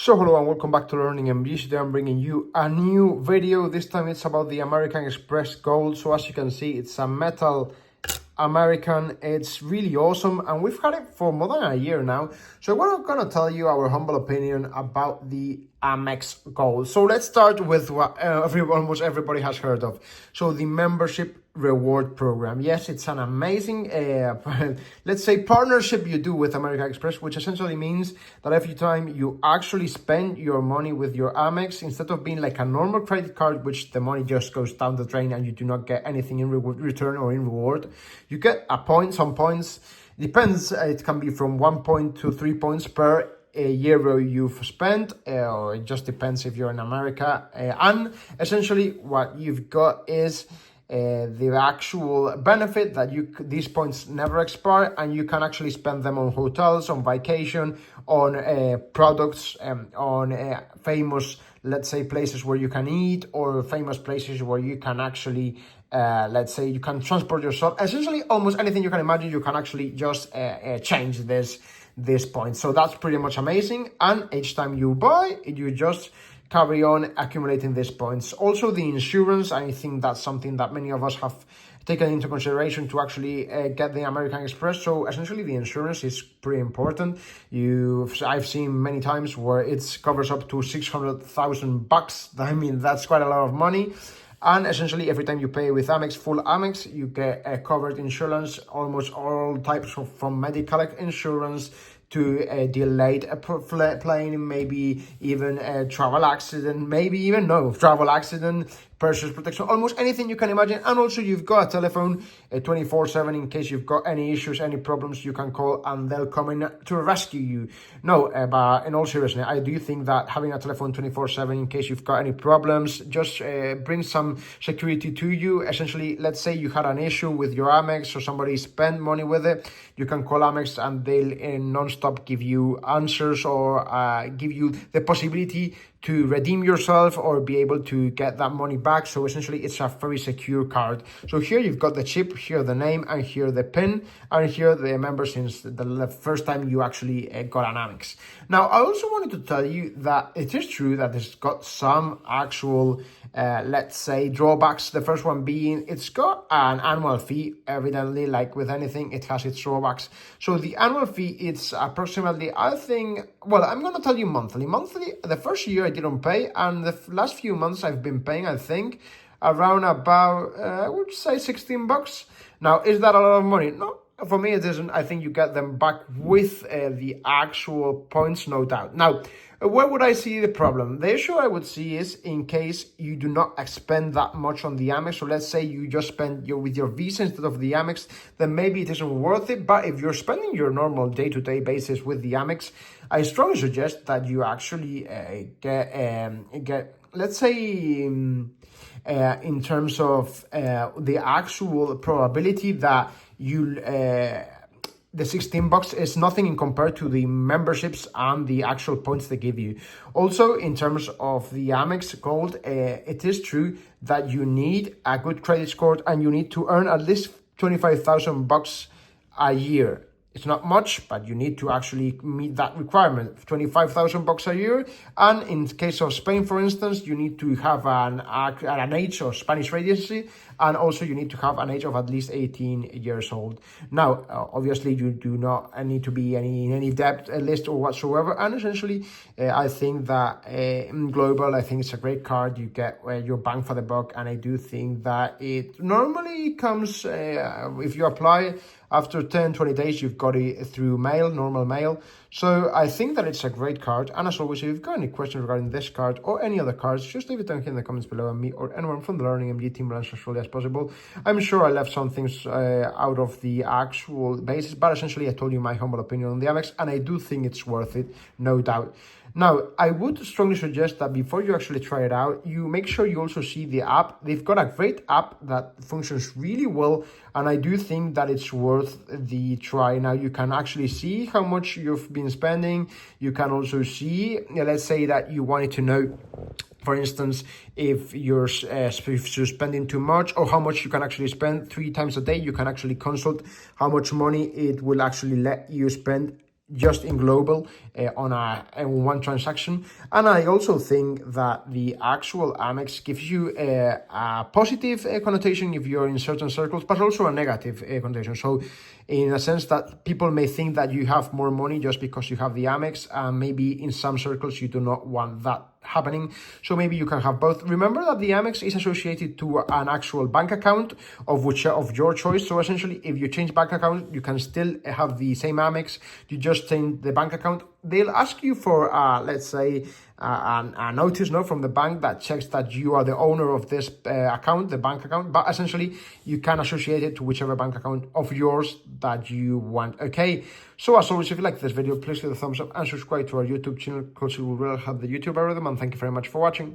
So hello and welcome back to Learning MB. Today I'm bringing you a new video. This time it's about the American Express Gold. So as you can see, it's a metal American. It's really awesome and we've had it for more than a year now. So we're going to tell you our humble opinion about the Amex Gold. So let's start with what almost everybody has heard of. So the membership reward program. Yes, it's an amazing let's say partnership you do with American Express, which essentially means that every time you actually spend your money with your Amex, instead of being like a normal credit card, which the money just goes down the drain and you do not get anything in return or in reward, you get some points. Depends, it can be from 1 point to 3 points per euro you've spent, or it just depends if you're in America. And essentially what you've got is the actual benefit that these points never expire and you can actually spend them on hotels, on vacation, on products, on famous, let's say, places where you can eat, or famous places where you can actually let's say you can transport yourself. Essentially almost anything you can imagine, you can actually just change this point. So that's pretty much amazing, and each time you buy, you just carry on accumulating these points. Also the insurance, I think that's something that many of us have taken into consideration to actually get the American Express. So essentially the insurance is pretty important. I've seen many times where it covers up to $600,000. I mean, that's quite a lot of money. And essentially, every time you pay with Amex, full Amex, you get covered insurance, almost all types of, from medical insurance to a delayed plane, maybe even a travel accident, maybe even no travel accident, purchase protection, almost anything you can imagine. And also you've got a telephone 24/7 in case you've got any issues, any problems, you can call and they'll come in to rescue you. No, but in all seriousness, I do think that having a telephone 24/7 in case you've got any problems just brings some security to you. Essentially, let's say you had an issue with your Amex or somebody spent money with it, you can call Amex and they'll non-stop give you answers or give you the possibility to redeem yourself or be able to get that money back. So essentially it's a very secure card. So here you've got the chip, here the name, and here the PIN, and here the member since the first time you actually got an Amex. Now, I also wanted to tell you that it is true that it's got some actual, let's say, drawbacks. The first one being it's got an annual fee. Evidently, like with anything, it has its drawbacks. So the annual fee, it's approximately, I think, well, I'm going to tell you monthly. Monthly, the first year I didn't pay, and the last few months I've been paying, I think, around about, I would say $16. Now, is that a lot of money? No. For me, it isn't. I think you get them back with the actual points, no doubt. Now, where would I see the problem? The issue I would see is in case you do not spend that much on the Amex. So let's say you just spend with your Visa instead of the Amex, then maybe it isn't worth it. But if you're spending your normal day-to-day basis with the Amex, I strongly suggest that you actually get, let's say, in terms of the actual probability that you the $16 is nothing in compared to the memberships and the actual points they give you. Also, in terms of the Amex Gold, it is true that you need a good credit score and you need to earn at least $25,000 a year. It's not much, but you need to actually meet that requirement, $25,000 a year. And in case of Spain, for instance, you need to have an age or Spanish residency, and also you need to have an age of at least 18 years old. Now, obviously, you do not need to be in any debt list or whatsoever. And essentially, I think that in global, I think it's a great card. You get your bang for the buck, and I do think that it normally comes, if you apply, after 10, 20 days, you've got it through mail, normal mail. So I think that it's a great card. And as always, if you've got any questions regarding this card or any other cards, just leave it down here in the comments below, and me or anyone from the Learning MD team will answer as shortly as possible. I'm sure I left some things out of the actual basis, but essentially I told you my humble opinion on the Amex, and I do think it's worth it, no doubt. Now, I would strongly suggest that before you actually try it out, you make sure you also see the app. They've got a great app that functions really well, and I do think that it's worth the try. Now, you can actually see how much you've been spending. You can also see, let's say that you wanted to know, for instance, if you're spending too much or how much you can actually spend 3 times a day. You can actually consult how much money it will actually let you spend just in global in one transaction. And I also think that the actual Amex gives you a positive connotation if you're in certain circles, but also a negative connotation. So in a sense that people may think that you have more money just because you have the Amex, and maybe in some circles you do not want that happening. So maybe you can have both. Remember that the Amex is associated to an actual bank account of your choice. So essentially, if you change bank account, you can still have the same Amex. You just change the bank account. They'll ask you for let's say a notice note from the bank that checks that you are the owner of this account, the bank account, but essentially you can associate it to whichever bank account of yours that you want. Okay, so as always, if you like this video, please give it a thumbs up and subscribe to our YouTube channel because it will really help the YouTube algorithm. And thank you very much for watching.